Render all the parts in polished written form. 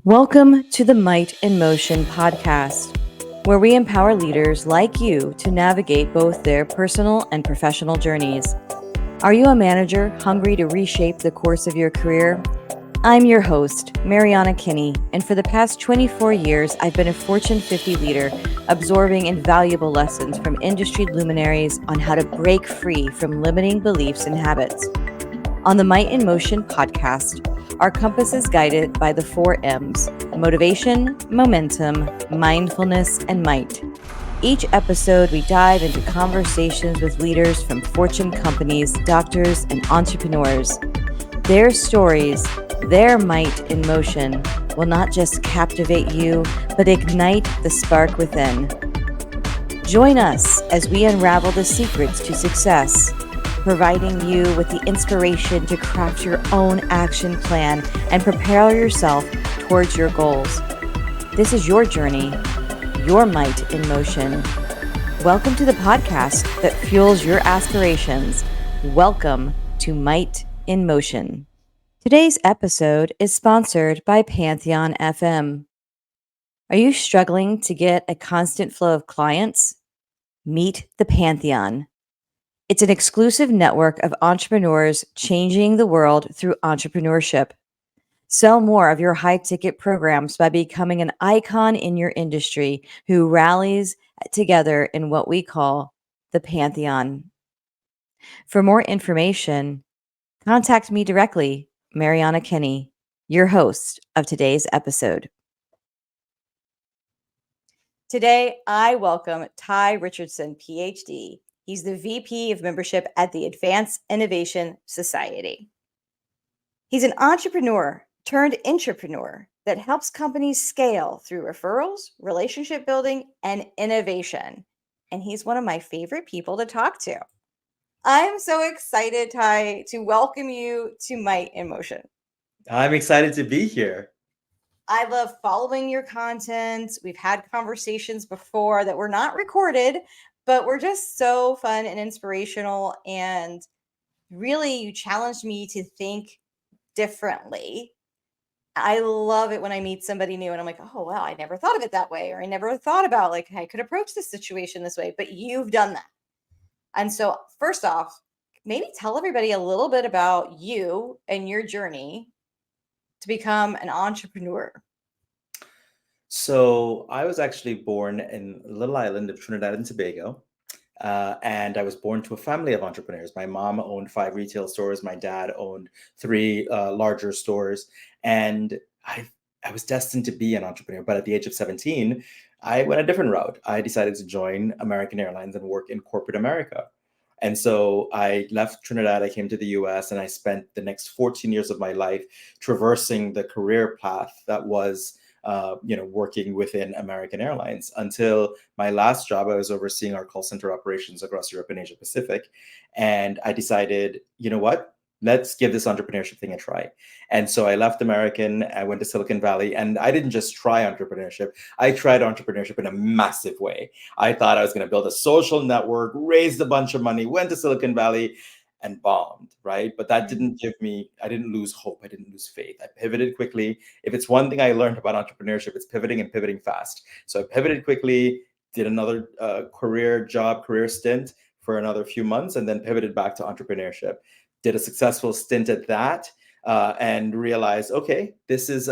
Welcome to the Might in Motion podcast, where we empower leaders like you to navigate both their personal and professional journeys. Are you a manager hungry to reshape the course of your career? I'm your host, Mariana Kinney, and for the past 24 years, I've been a Fortune 50 leader, absorbing invaluable lessons from industry luminaries on how to break free from limiting beliefs and habits. On the Might in Motion podcast, our compass is guided by the 4 M's: motivation, momentum, mindfulness, and might. Each episode, we dive into conversations with leaders from Fortune companies, doctors, and entrepreneurs. Their stories, their might in motion, will not just captivate you, but ignite the spark within. Join us as we unravel the secrets to success, providing you with the inspiration to craft your own action plan and prepare yourself towards your goals. This is your journey, your might in motion. Welcome to the podcast that fuels your aspirations. Welcome to Might in Motion. Today's episode is sponsored by Pantheon FM. Are you struggling to get a constant flow of clients? Meet the Pantheon. It's an exclusive network of entrepreneurs changing the world through entrepreneurship. Sell more of your high-ticket programs by becoming an icon in your industry who rallies together in what we call the Pantheon. For more information, contact me directly, Mariana Kinney, your host of today's episode. Today, I welcome Ty Richardson, PhD. He's the VP of Membership at the Advanced Innovation Society. He's an entrepreneur-turned-intrapreneur that helps companies scale through referrals, relationship building, and innovation. And he's one of my favorite people to talk to. I'm so excited, Ty, to welcome you to Might in Motion. I'm excited to be here. I love following your content. We've had conversations before that were not recorded, but were just so fun and inspirational. And really, you challenged me to think differently. I love it when I meet somebody new and I'm like, oh, wow, I never thought of it that way. Or I never thought about like I could approach this situation this way, but you've done that. And so first off, maybe tell everybody a little bit about you and your journey to become an entrepreneur. So I was actually born in the little island of Trinidad and Tobago. And I was born to a family of entrepreneurs. My mom owned 5 retail stores. My dad owned 3 larger stores. And I was destined to be an entrepreneur. But at the age of 17, I went a different route. I decided to join American Airlines and work in corporate America. And so I left Trinidad, I came to the US, and I spent the next 14 years of my life traversing the career path that was working within American Airlines until my last job. I was overseeing our call center operations across Europe and Asia Pacific. And I decided, you know what? Let's give this entrepreneurship thing a try. And so I left American, I went to Silicon Valley, and I didn't just try entrepreneurship. I tried entrepreneurship in a massive way. I thought I was going to build a social network, raised a bunch of money, went to Silicon Valley, and bombed, right? But that didn't give me, I didn't lose hope. I didn't lose faith. I pivoted quickly. If it's one thing I learned about entrepreneurship, it's pivoting and pivoting fast. So I pivoted quickly, did another career stint for another few months, and then pivoted back to entrepreneurship. Did a successful stint at that. And realized, okay, this is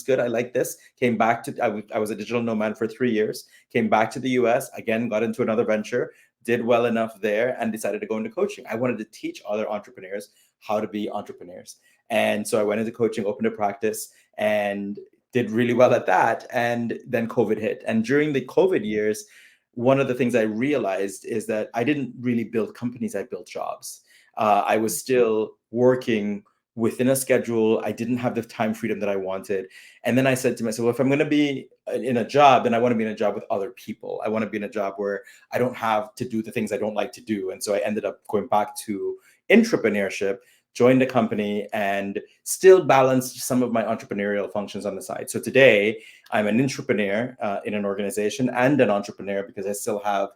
good. I like this. Came back to, I was a digital nomad for 3 years, came back to the US, again, got into another venture, did well enough there, and decided to go into coaching. I wanted to teach other entrepreneurs how to be entrepreneurs. And so I went into coaching, opened a practice, and did really well at that. And then COVID hit. And during the COVID years, one of the things I realized is that I didn't really build companies, I built jobs. I was still working within a schedule. I didn't have the time freedom that I wanted. And then I said to myself, well, if I'm going to be in a job, then I want to be in a job with other people. I want to be in a job where I don't have to do the things I don't like to do. And so I ended up going back to intrapreneurship, joined a company, and still balanced some of my entrepreneurial functions on the side. So today I'm an intrapreneur in an organization and an entrepreneur because I still have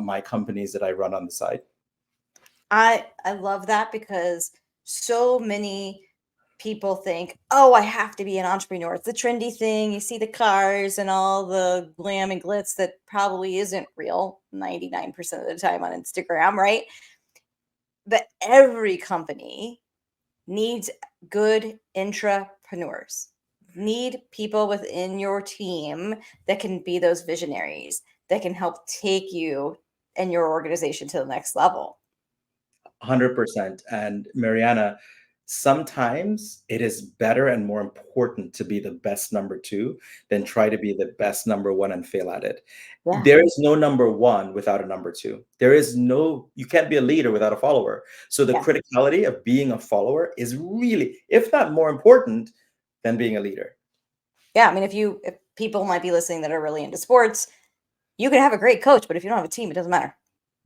my companies that I run on the side. I love that because so many people think, oh, I have to be an entrepreneur. It's the trendy thing. You see the cars and all the glam and glitz that probably isn't real 99% of the time on Instagram, right? But every company needs good intrapreneurs, need people within your team that can be those visionaries, that can help take you and your organization to the next level. 100%. And Mariana, sometimes it is better and more important to be the best number two than try to be the best number one and fail at it. Yeah. There is no number one without a number two. There is no, you can't be a leader without a follower. So the Yeah. criticality of being a follower is really, if not more important than being a leader. Yeah. I mean, if people might be listening that are really into sports, you can have a great coach, but if you don't have a team, it doesn't matter.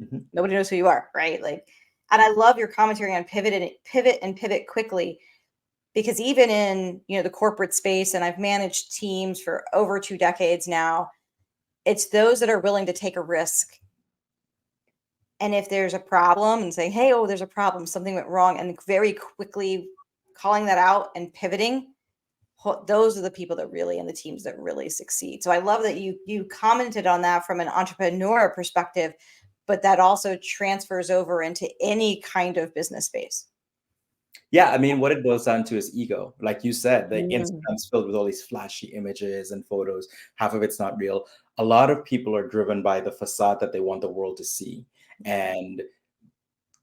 Mhm. Nobody knows who you are, right? Like, and I love your commentary on pivot quickly, because even in, the corporate space, and I've managed teams for over 2 decades now, it's those that are willing to take a risk. And if there's a problem and say, hey, oh, there's a problem, something went wrong, and very quickly calling that out and pivoting, those are the people that really, and the teams that really succeed. So I love that you commented on that from an entrepreneur perspective, but that also transfers over into any kind of business space. Yeah, I mean, what it boils down to is ego. Like you said, the Mm. Instagram's filled with all these flashy images and photos. Half of it's not real. A lot of people are driven by the facade that they want the world to see. And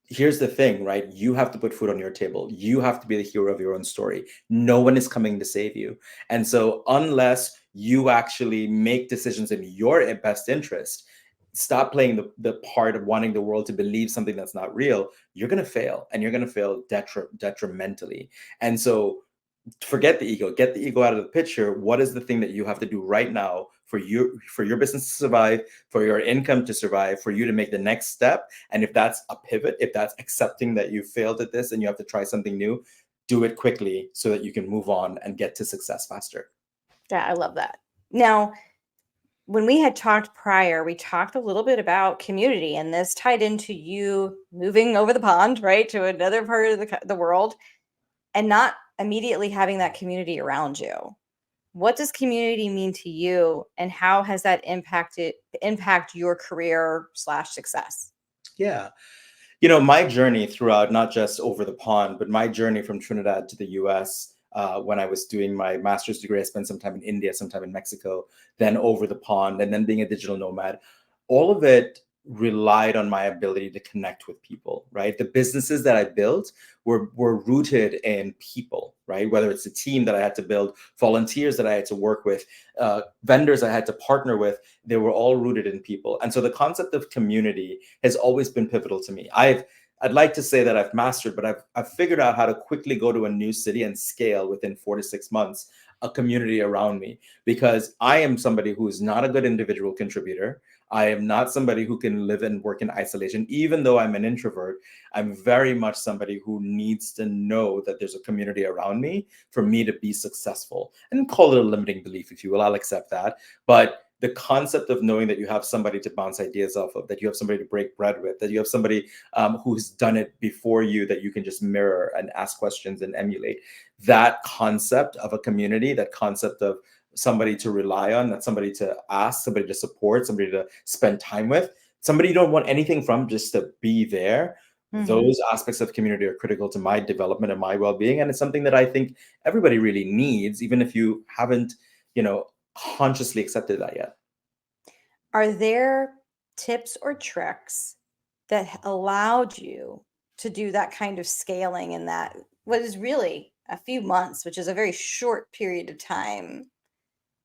here's the thing, right? You have to put food on your table. You have to be the hero of your own story. No one is coming to save you. And so, unless you actually make decisions in your best interest, stop playing the part of wanting the world to believe something that's not real, you're going to fail, and you're going to fail detrimentally. And so, forget the ego, get the ego out of the picture. What is the thing that you have to do right now for your business to survive, for your income to survive, for you to make the next step? And if that's a pivot, if that's accepting that you failed at this and you have to try something new, do it quickly so that you can move on and get to success faster. Yeah, I love that. Now, when we had talked prior, we talked a little bit about community, and this tied into you moving over the pond, right, to another part of the world, and not immediately having that community around you. What does community mean to you, and how has that impact your career / success? Yeah. My journey throughout, not just over the pond, but my journey from Trinidad to the US, when I was doing my master's degree, I spent some time in India, some time in Mexico, then over the pond, and then being a digital nomad. All of it relied on my ability to connect with people, right? The businesses that I built were rooted in people, right? Whether it's a team that I had to build, volunteers that I had to work with, vendors I had to partner with, they were all rooted in people. And so the concept of community has always been pivotal to me. I'd like to say that I've mastered, but I've figured out how to quickly go to a new city and scale within 4 to 6 months a community around me, because I am somebody who is not a good individual contributor. I am not somebody who can live and work in isolation. Even though I'm an introvert, I'm very much somebody who needs to know that there's a community around me for me to be successful. And call it a limiting belief, if you will. I'll accept that. But the concept of knowing that you have somebody to bounce ideas off of, that you have somebody to break bread with, that you have somebody who's done it before you, that you can just mirror and ask questions and emulate. That concept of a community, that concept of somebody to rely on, that somebody to ask, somebody to support, somebody to spend time with, somebody you don't want anything from, just to be there. Those aspects of community are critical to my development and my well-being. And it's something that I think everybody really needs, even if you haven't, consciously accepted that yet. Are there tips or tricks that allowed you to do that kind of scaling in that what is really a few months, which is a very short period of time?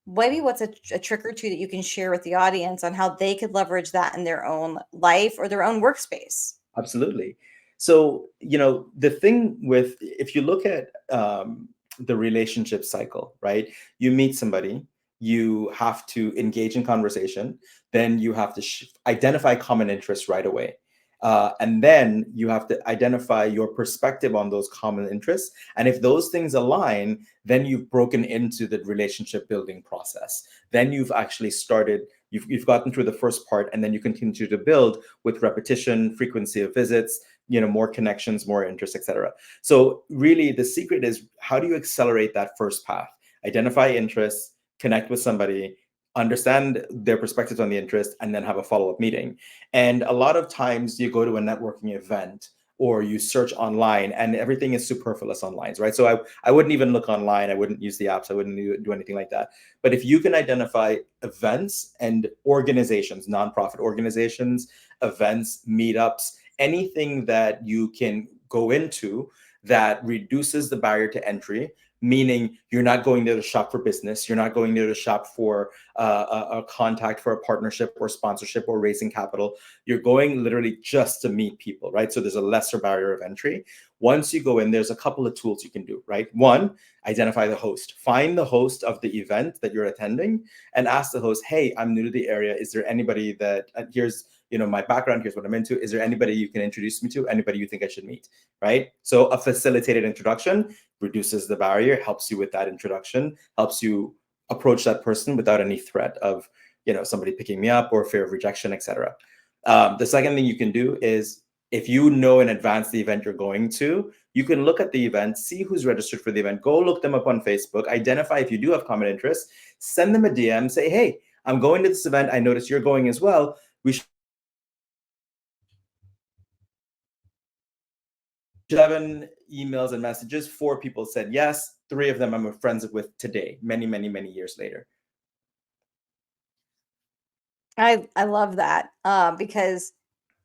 Maybe what's a trick or two that you can share with the audience on how they could leverage that in their own life or their own workspace? Absolutely. So, the thing with, if you look at the relationship cycle, right? You meet somebody, you have to engage in conversation, then you have to identify common interests right away. And then you have to identify your perspective on those common interests. And if those things align, then you've broken into the relationship building process. Then you've actually started, you've gotten through the first part, and then you continue to build with repetition, frequency of visits, more connections, more interest, etc. So really the secret is, how do you accelerate that first path? Identify interests, connect with somebody, understand their perspectives on the interest, and then have a follow-up meeting. And a lot of times you go to a networking event or you search online and everything is superfluous online, right? So I wouldn't even look online. I wouldn't use the apps. I wouldn't do anything like that. But if you can identify events and organizations, nonprofit organizations, events, meetups, anything that you can go into that reduces the barrier to entry, meaning you're not going there to shop for business, you're not going there to shop for a contact for a partnership or sponsorship or raising capital. You're going literally just to meet people, right? So there's a lesser barrier of entry. Once you go in, there's a couple of tools you can do, right? One, identify the host. Find the host of the event that you're attending and ask the host, hey, I'm new to the area. Is there anybody that, here's my background, here's what I'm into. Is there anybody you can introduce me to? Anybody you think I should meet, right? So a facilitated introduction reduces the barrier, helps you with that introduction, helps you approach that person without any threat of, somebody picking me up or fear of rejection, etc. The second thing you can do is, if you know in advance the event you're going to, you can look at the event, see who's registered for the event, go look them up on Facebook, identify if you do have common interests, send them a DM, say, hey, I'm going to this event. I noticed you're going as well. We should 7 emails and messages. 4 people said yes. 3 of them I'm friends with today, many, many, many years later. I love that because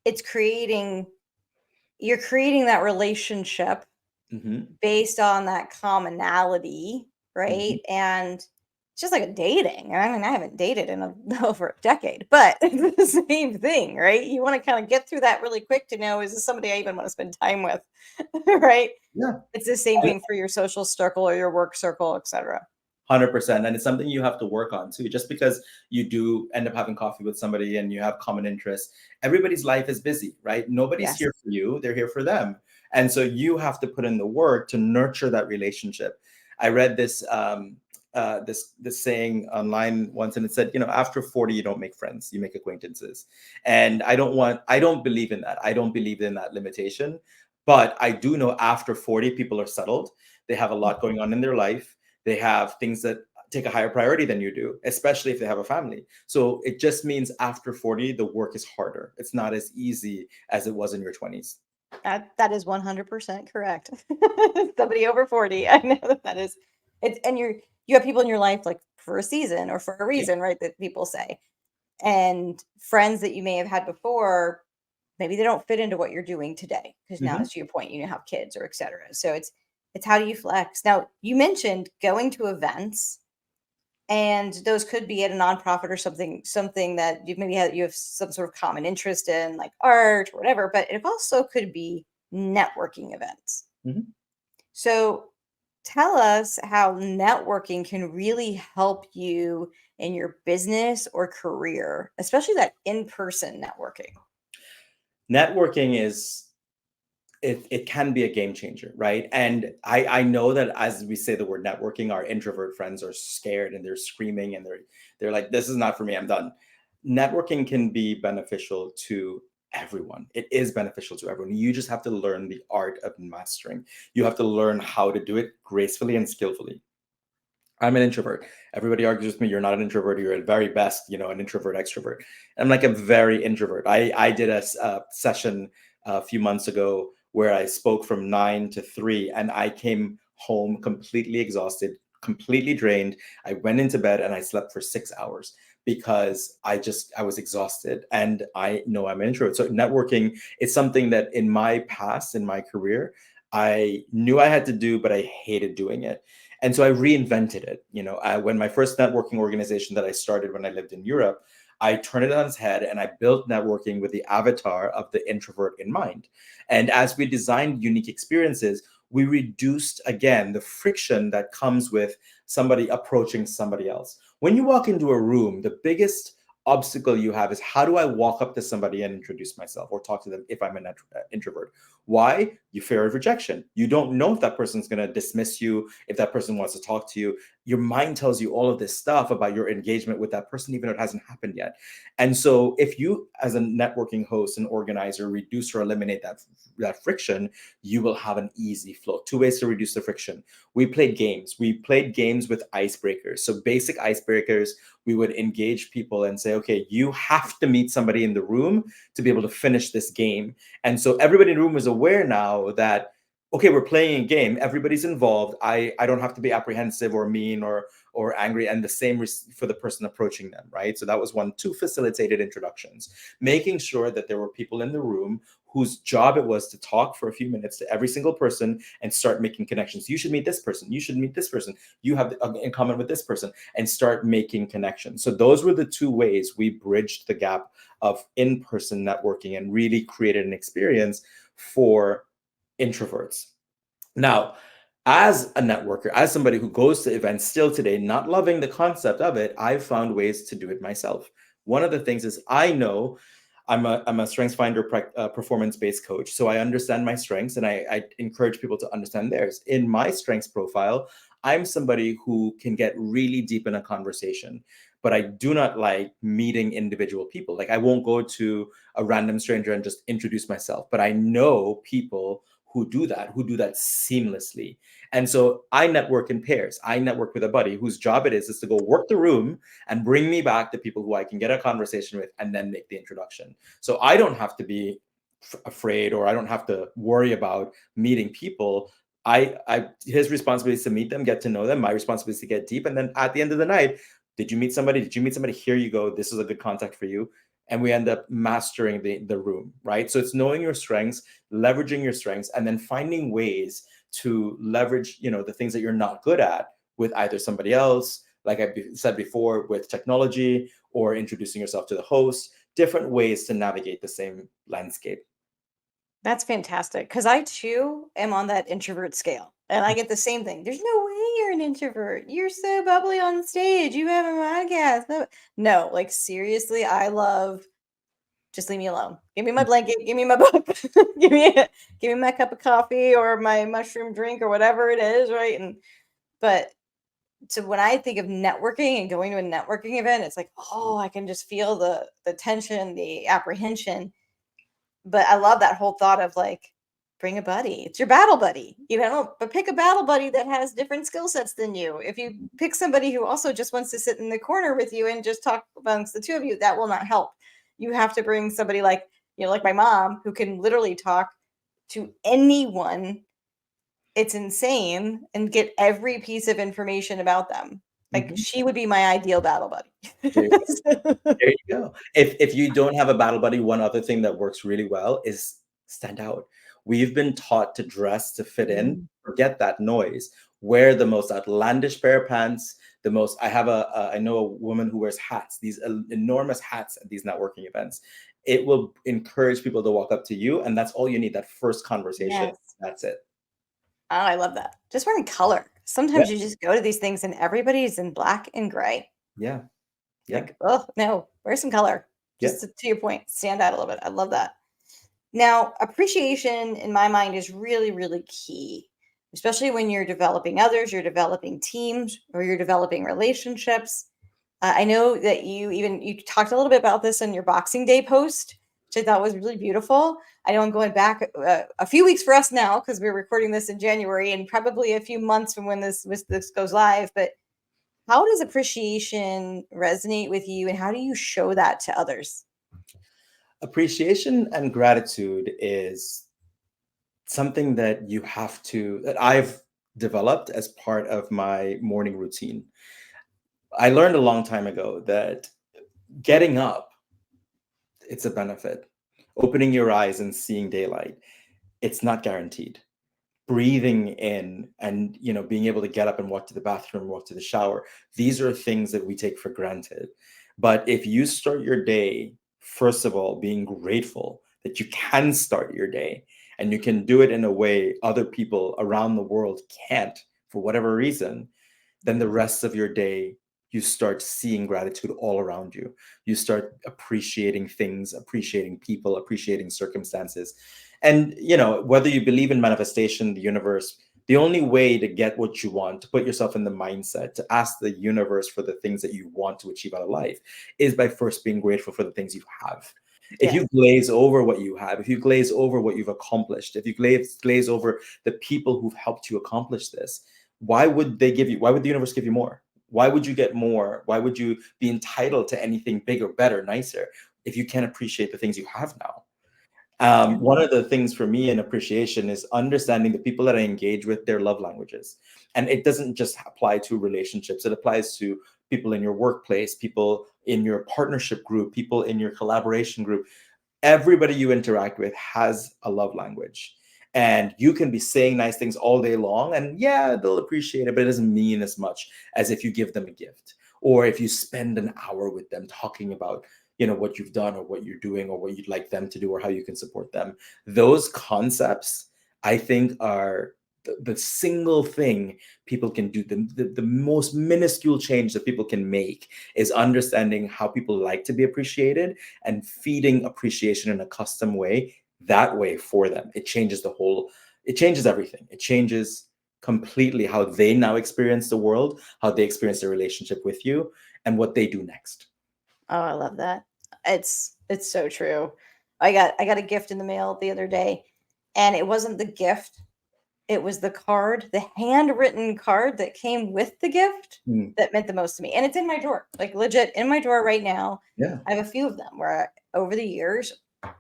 it's you're creating that relationship Mm-hmm. based on that commonality, Mm-hmm. right? And it's just like dating. I mean, I haven't dated in over a decade, but it's the same thing, right? You want to kind of get through that really quick to know, is this somebody I even want to spend time with, right? Yeah. It's the same thing for your social circle or your work circle, etc. 100%. And it's something you have to work on too. Just because you do end up having coffee with somebody and you have common interests, everybody's life is busy, right? Nobody's Yes. here for you, they're here for them. And so you have to put in the work to nurture that relationship. I read this saying online once, and it said, after 40 you don't make friends, you make acquaintances. And I don't believe in that. I don't believe in that limitation. But I do know after 40 people are settled, they have a lot going on in their life, they have things that take a higher priority than you do, especially if they have a family. So it just means after 40, the work is harder. It's not as easy as it was in your 20s. That is 100% correct. Somebody over 40, I know that is. It's and you have people in your life like for a season or for a Yeah. reason, right? That people say, and friends that you may have had before, maybe they don't fit into what you're doing today because now, Mhm. to your point, you have kids or etc. So it's how do you flex? Now you mentioned going to events, and those could be at a nonprofit or something that you have some sort of common interest in, like art or whatever, but it also could be networking events. Mhm. So tell us how networking can really help you in your business or career, especially that in-person networking. Networking is, it can be a game changer, right? And I know that as we say the word networking, our introvert friends are scared and they're screaming and they're like, this is not for me, I'm done. Networking can be beneficial to everyone. It is beneficial to everyone. You just have to learn the art of mastering. You have to learn how to do it gracefully and skillfully. I'm an introvert. Everybody argues with me, you're not an introvert, you're at very best, an introvert extrovert. I'm like a very introvert. I did a session a few months ago where I spoke from 9 to 3, and I came home completely exhausted, completely drained. I went into bed and I slept for 6 hours because I was exhausted, and I know I'm an introvert. So networking is something that in my past, in my career, I knew I had to do, but I hated doing it. And so I reinvented it. When my first networking organization that I started when I lived in Europe, I turned it on its head and I built networking with the avatar of the introvert in mind. And as we designed unique experiences, we reduced again the friction that comes with somebody approaching somebody else. When you walk into a room, the biggest obstacle you have is, how do I walk up to somebody and introduce myself or talk to them if I'm an introvert? Why? You fear of rejection. You don't know if that person's going to dismiss you, if that person wants to talk to you. your mind tells you all of this stuff about your engagement with that person, even though it hasn't happened yet. And so if you, as a networking host and organizer, reduce or eliminate that friction, you will have an easy flow. Two ways to reduce the friction. We played games. We played games with icebreakers. So basic icebreakers, we would engage people and say, okay, you have to meet somebody in the room to be able to finish this game. And so everybody in the room is aware now that, okay, we're playing a game, everybody's involved. I don't have to be apprehensive or mean or angry, and the same for the person approaching them, right? So that was one. Two, facilitated introductions, making sure that there were people in the room whose job it was to talk for a few minutes to every single person and start making connections. You should meet this person. You should meet this person. You have in common with this person, and start making connections. So those were the two ways we bridged the gap of in-person networking and really created an experience for introverts. Now, as a networker, as somebody who goes to events still today, not loving the concept of it, I've found ways to do it myself. One of the things is, I know I'm a strengths finder performance-based coach. So I understand my strengths, and I encourage people to understand theirs. In my strengths profile, I'm somebody who can get really deep in a conversation, but I do not like meeting individual people. Like, I won't go to a random stranger and just introduce myself, but I know people who do that seamlessly. And so I network in pairs. I network with a buddy whose job it is to go work the room and bring me back the people who I can get a conversation with and then make the introduction. So I don't have to be afraid, or I don't have to worry about meeting people. His responsibility is to meet them, get to know them. My responsibility is to get deep. And then at the end of the night, did you meet somebody? Did you meet somebody? Here you go. This is a good contact for you. And we end up mastering the room, right? So it's knowing your strengths, leveraging your strengths, and then finding ways to leverage, the things that you're not good at with either somebody else, like I said before, with technology, or introducing yourself to the host, different ways to navigate the same landscape. That's fantastic, because I too am on that introvert scale, and I get the same thing. There's no way you're an introvert. You're so bubbly on stage. You have a podcast. No, like seriously, I love. Just leave me alone. Give me my blanket. Give me my book. give me my cup of coffee or my mushroom drink or whatever it is, right? But so when I think of networking and going to a networking event, it's like, oh, I can just feel the tension, the apprehension. But I love that whole thought of like, bring a buddy. It's your battle buddy, but pick a battle buddy that has different skill sets than you. If you pick somebody who also just wants to sit in the corner with you and just talk amongst the two of you, that will not help. You have to bring somebody like, like my mom, who can literally talk to anyone. It's insane, and get every piece of information about them. Like, she would be my ideal battle buddy. There you go. If you don't have a battle buddy, one other thing that works really well is stand out. We've been taught to dress to fit in. Forget that noise. Wear the most outlandish pair of pants. I know a woman who wears hats, these enormous hats at these networking events. It will encourage people to walk up to you, and that's all you need. That first conversation. Yes. That's it. Oh, I love that. Just wearing color. Sometimes you just go to these things and everybody's in black and gray. Yeah. Like, oh no, wear some color. Just to your point, stand out a little bit. I love that. Now, appreciation in my mind is really, really key, especially when you're developing others, you're developing teams, or you're developing relationships. I know that you talked a little bit about this in your Boxing Day post, which I thought was really beautiful. I know I'm going back a few weeks for us now, because we're recording this in January, and probably a few months from when this goes live. But how does appreciation resonate with you, and how do you show that to others? Appreciation and gratitude is something that I've developed as part of my morning routine. I learned a long time ago that getting up, it's a benefit. Opening your eyes and seeing daylight, it's not guaranteed. Breathing in and being able to get up and walk to the bathroom, walk to the shower, these are things that we take for granted. But if you start your day, first of all, being grateful that you can start your day, and you can do it in a way other people around the world can't for whatever reason, then the rest of your day, you start seeing gratitude all around you. You start appreciating things, appreciating people, appreciating circumstances. And, whether you believe in manifestation, the The only way to get what you want, to put yourself in the mindset, to ask the universe for the things that you want to achieve out of life, is by first being grateful for the things you have. If Yeah. you glaze over what you have, if you glaze over what you've accomplished, if you glaze over the people who've helped you accomplish this, why would the universe give you more? Why would you get more? Why would you be entitled to anything bigger, better, nicer if you can't appreciate the things you have now? Yeah. One of the things for me in appreciation is understanding the people that I engage with, their love languages. And it doesn't just apply to relationships, it applies to people in your workplace, people in your partnership group, people in your collaboration group. Everybody you interact with has a love language. And you can be saying nice things all day long, and yeah, they'll appreciate it, but it doesn't mean as much as if you give them a gift, or if you spend an hour with them talking about, what you've done or what you're doing or what you'd like them to do or how you can support them. Those concepts, I think, are the single thing people can do. The most minuscule change that people can make is understanding how people like to be appreciated and feeding appreciation in a custom way, that way for them. It changes everything. It changes completely how they now experience the world, how they experience their relationship with you, and what they do next. Oh, I love that. It's so true. I got a gift in the mail the other day, and it wasn't the gift. It was the card, the handwritten card that came with the gift Mm, that meant the most to me. And it's in my drawer, like legit in my drawer right now. yeah. I have a few of them where over the years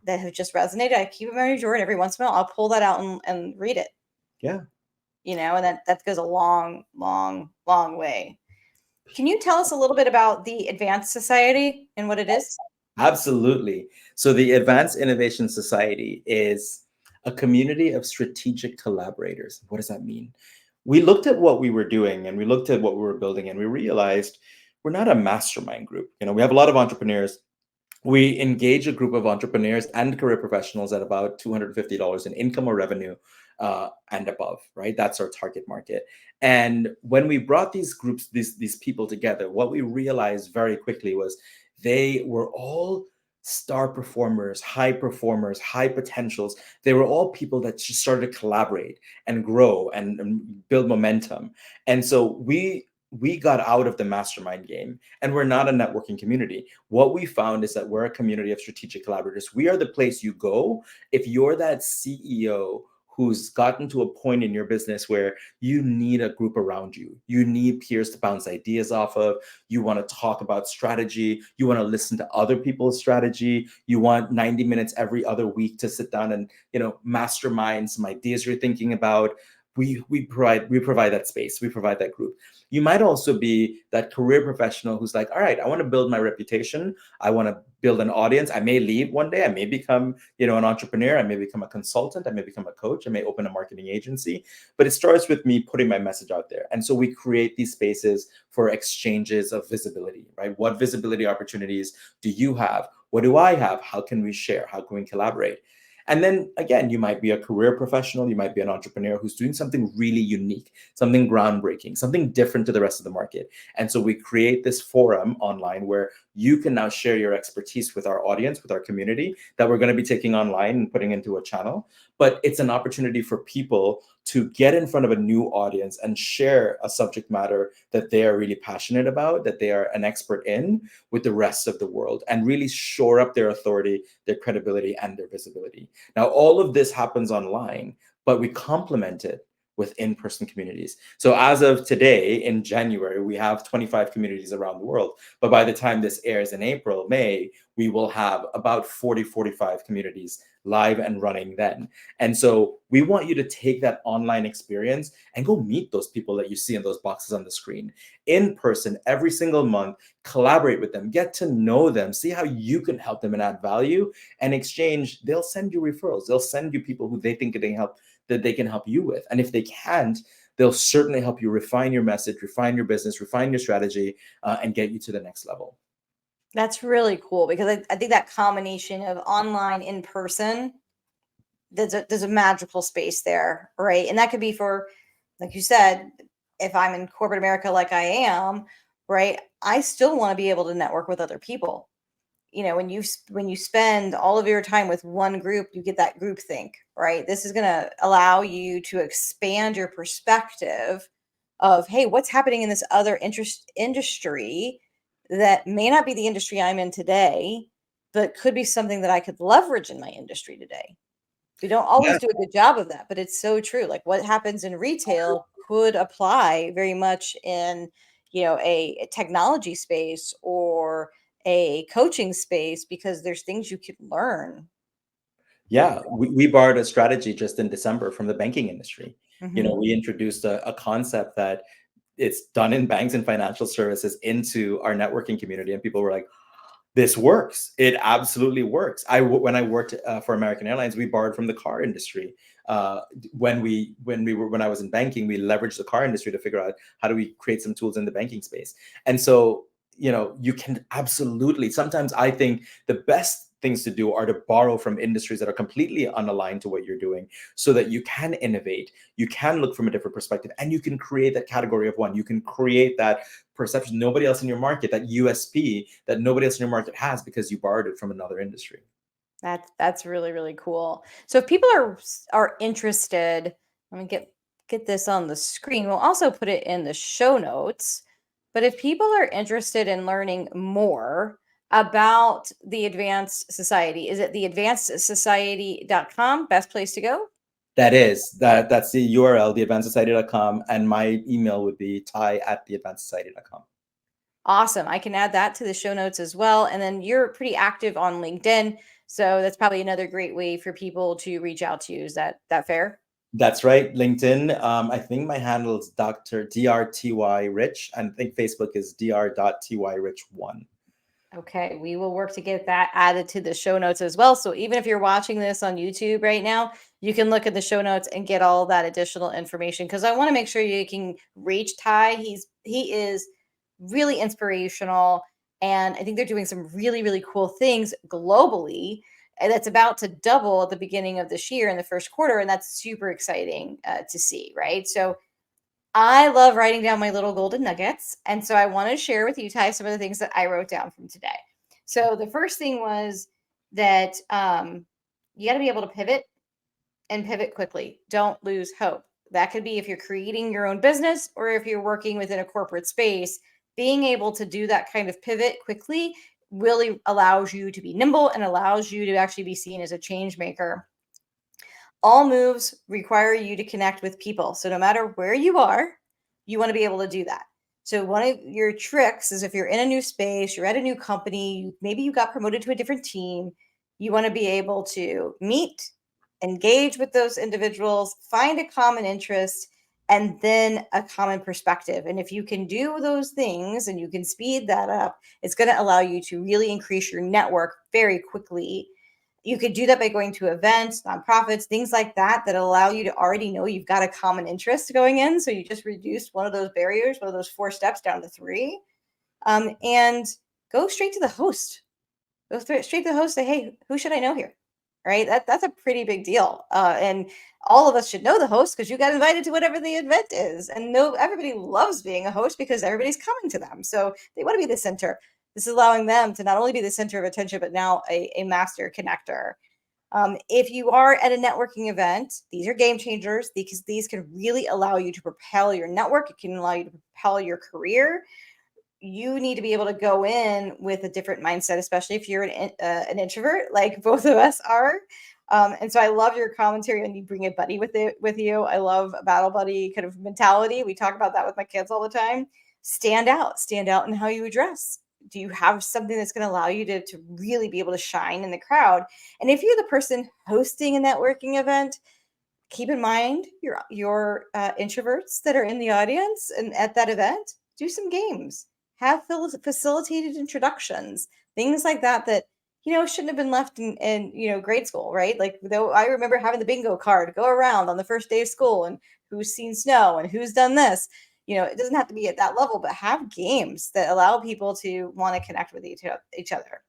that have just resonated. I keep them in my drawer, and every once in a while I'll pull that out and read it, Yeah. and that goes a long, long, long way. Can you tell us a little bit about the Advanced Society and what it is? Absolutely. So the Advanced Innovation Society is a community of strategic collaborators. What does that mean? We looked at what we were doing and we looked at what we were building, and we realized we're not a mastermind group. We have a lot of entrepreneurs. We engage a group of entrepreneurs and career professionals at about $250 in income or revenue and above, right? That's our target market. And when we brought these groups, these people together, what we realized very quickly was they were all star performers, high potentials. They were all people that just started to collaborate and grow and build momentum. And so we got out of the mastermind game, and we're not a networking community. What we found is that we're a community of strategic collaborators. We are the place you go if you're that CEO who's gotten to a point in your business where you need a group around you. You need peers to bounce ideas off of. You want to talk about strategy. You want to listen to other people's strategy. You want 90 minutes every other week to sit down and, mastermind some ideas you're thinking about. We provide that space. We provide that group. You might also be that career professional who's like, all right, I want to build my reputation. I want to build an audience. I may leave one day. I may become, an entrepreneur. I may become a consultant. I may become a coach. I may open a marketing agency. But it starts with me putting my message out there. And so we create these spaces for exchanges of visibility, right? What visibility opportunities do you have? What do I have? How can we share? How can we collaborate? And then again, you might be a career professional, you might be an entrepreneur who's doing something really unique, something groundbreaking, something different to the rest of the market. And so we create this forum online where you can now share your expertise with our audience, with our community that we're going to be taking online and putting into a channel. But it's an opportunity for people to get in front of a new audience and share a subject matter that they are really passionate about, that they are an expert in, with the rest of the world, and really shore up their authority, their credibility, and their visibility. Now, all of this happens online, but we complement it with in-person communities. So as of today, in January, we have 25 communities around the world. But by the time this airs in April, May, we will have about 45 communities live and running then. And so we want you to take that online experience and go meet those people that you see in those boxes on the screen in person every single month, collaborate with them, get to know them, see how you can help them and add value. And exchange, they'll send you referrals. They'll send you people who they think that they can help you with. And if they can't, they'll certainly help you refine your message, refine your business, refine your strategy, and get you to the next level. That's really cool because I think that combination of online, in person, there's a magical space there, right? And that could be for, like you said, if I'm in corporate America like I am, right? I still want to be able to network with other people. when you spend all of your time with one group, you get that group think, right? This is going to allow you to expand your perspective of, hey, what's happening in this other industry that may not be the industry I'm in today, but could be something that I could leverage in my industry today. We don't always Yeah. do a good job of that, but it's so true. Like what happens in retail could apply very much in, a technology space or a coaching space, because there's things you can learn. Yeah, we borrowed a strategy just in December from the banking industry. Hmm. We introduced a concept that it's done in banks and financial services into our networking community, and people were like, this works. It absolutely works. When I worked for American Airlines, we borrowed from the car industry. When I was in banking, we leveraged the car industry to figure out how do we create some tools in the banking space. And so, you can absolutely. Sometimes I think the best things to do are to borrow from industries that are completely unaligned to what you're doing, so that you can innovate, you can look from a different perspective, and you can create that category of one. You can create that perception nobody else in your market, that USP that nobody else in your market has, because you borrowed it from another industry. That's really, really cool. So if people are interested, let me get this on the screen. We'll also put it in the show notes. But if people are interested in learning more about the Advanced Society, is it theadvancedsociety.com? Best place to go? That's the URL, theadvancedsociety.com, and my email would be ty@theadvancedsociety.com. Awesome. I can add that to the show notes as well. And then you're pretty active on LinkedIn. So that's probably another great way for people to reach out to you. Is that fair? That's right. LinkedIn. I think my handle is Dr. DRTY Rich, and I think Facebook is dr.tyrich1. Okay, we will work to get that added to the show notes as well. So even if you're watching this on YouTube right now, you can look at the show notes and get all that additional information, because I want to make sure you can reach Ty. He is really inspirational, and I think they're doing some really, really cool things globally. And that's about to double at the beginning of this year in the first quarter, and that's super exciting to see, right? So I love writing down my little golden nuggets. And so I want to share with you, Ty, some of the things that I wrote down from today. So the first thing was that you got to be able to pivot and pivot quickly. Don't lose hope. That could be if you're creating your own business or if you're working within a corporate space. Being able to do that kind of pivot quickly really allows you to be nimble and allows you to actually be seen as a change maker. All moves require you to connect with people. So no matter where you are, you want to be able to do that. So one of your tricks is if you're in a new space, you're at a new company, maybe you got promoted to a different team, you want to be able to meet, engage with those individuals, find a common interest, and then a common perspective. And if you can do those things and you can speed that up, it's going to allow you to really increase your network very quickly. You could do that by going to events, nonprofits, things like that, that allow you to already know you've got a common interest going in. So you just reduced one of those barriers, one of those 4 steps down to 3, and go straight to the host. Go straight to the host. Say, hey, who should I know here? Right? That's a pretty big deal. And all of us should know the host because you got invited to whatever the event is. And no, everybody loves being a host because everybody's coming to them. So they want to be the center. This is allowing them to not only be the center of attention, but now a master connector. If you are at a networking event, these are game changers because these can really allow you to propel your network. It can allow you to propel your career. You need to be able to go in with a different mindset, especially if you're an introvert, like both of us are. And so I love your commentary on you bring a buddy with you. I love a battle buddy kind of mentality. We talk about that with my kids all the time. Stand out in how you address. Do you have something that's going to allow you to really be able to shine in the crowd? And if you're the person hosting a networking event, keep in mind your introverts that are in the audience and at that event. Do some games, have facilitated introductions, things like that shouldn't have been left in grade school, right? Like, though I remember having the bingo card go around on the first day of school and who's seen snow and who's done this. It doesn't have to be at that level, but have games that allow people to want to connect with each other.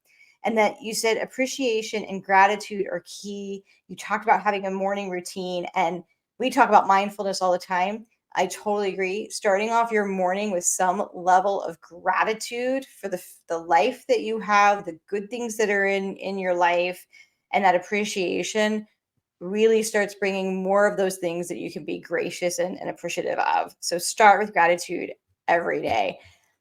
And that you said appreciation and gratitude are key. You talked about having a morning routine, and we talk about mindfulness all the time. I totally agree. Starting off your morning with some level of gratitude for the life that you have, the good things that are in your life, and that appreciation really starts bringing more of those things that you can be gracious and appreciative of. So start with gratitude every day.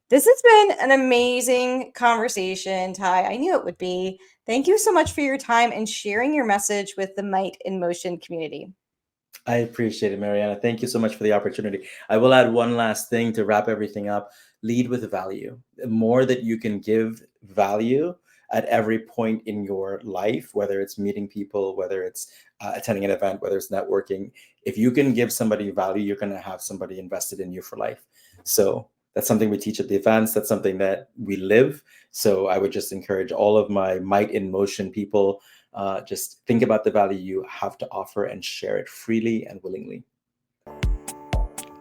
This has been an amazing conversation, Ty. I knew it would be. Thank you so much for your time and sharing your message with the Might in Motion community. I appreciate it, Mariana. Thank you so much for the opportunity. I will add one last thing to wrap everything up. Lead with value. The more that you can give value at every point in your life, whether it's meeting people, whether it's attending an event, whether it's networking, if you can give somebody value, you're going to have somebody invested in you for life. So that's something we teach at the events. That's something that we live. So I would just encourage all of my Might in Motion people, just think about the value you have to offer and share it freely and willingly.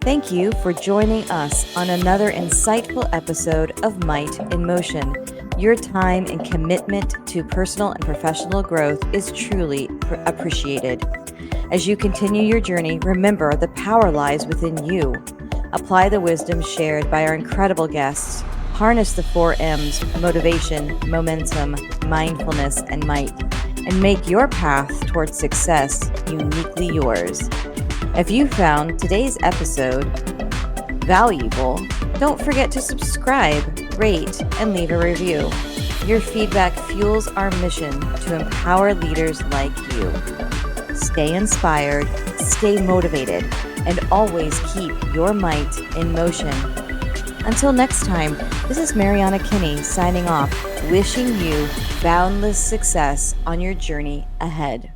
Thank you for joining us on another insightful episode of Might in Motion. Your time and commitment to personal and professional growth is truly appreciated. As you continue your journey, remember the power lies within you. Apply the wisdom shared by our incredible guests. Harness the 4 M's: motivation, momentum, mindfulness, and might, and make your path towards success uniquely yours. If you found today's episode valuable, don't forget to subscribe, rate, and leave a review. Your feedback fuels our mission to empower leaders like you. Stay inspired, stay motivated, and always keep your might in motion. Until next time, this is Mariana Kinney signing off, wishing you boundless success on your journey ahead.